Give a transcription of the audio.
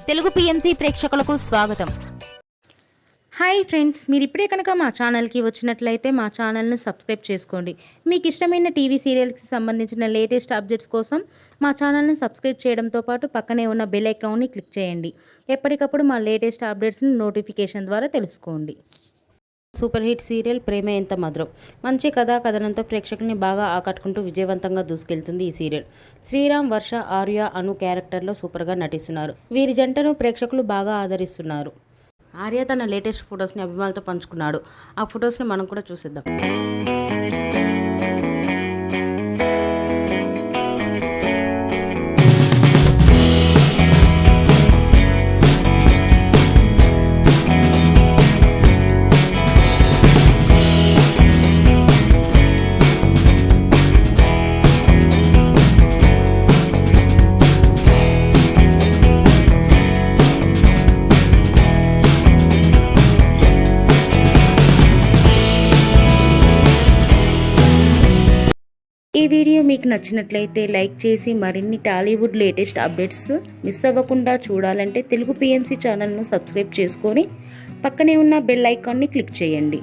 Telugu PMC ప్రేక్షకులకు స్వాగతం. Hi friends, మీరు ఇప్పుడే కనుక మా ఛానల్కి వచ్చినట్లయితే మా ఛానల్ని సబ్స్క్రైబ్ చేసుకోండి. మీకు ఇష్టమైన టీవీ సీరియల్కి సంబంధించిన లేటెస్ట్ అప్డేట్స్ కోసం మా ఛానల్ని సబ్స్క్రైబ్ చేయడంతో పాటు పక్కనే ఉన్న బెల్ ఐకాన్ని క్లిక్ చేయండి. ఎప్పటికప్పుడు మా లేటెస్ట్ అప్డేట్స్ని నోటిఫికేషన్ ద్వారా తెలుసుకోండి. సూపర్ హిట్ సీరియల్ ప్రేమ ఎంత మధురం. మంచి కథనంతో ప్రేక్షకుల్ని బాగా ఆకట్టుకుంటూ విజయవంతంగా దూసుకెళ్తుంది ఈ సీరియల్. శ్రీరామ్, వర్ష, ఆర్య, అను క్యారెక్టర్లో సూపర్గా నటిస్తున్నారు. వీరి జంటను ప్రేక్షకులు బాగా ఆదరిస్తున్నారు. ఆర్య తన లేటెస్ట్ ఫొటోస్ని అభిమానులతో పంచుకున్నాడు. ఆ ఫొటోస్ని మనం కూడా చూసేద్దాం. ఈ వీడియో మీకు నచ్చినట్లయితే లైక్ చేసి మరిన్ని టాలీవుడ్ లేటెస్ట్ అప్డేట్స్ మిస్ అవ్వకుండా చూడాలంటే తెలుగు పిఎంసి ఛానల్ను సబ్స్క్రైబ్ చేసుకొని పక్కనే ఉన్న బెల్ ఐకాన్ని క్లిక్ చేయండి.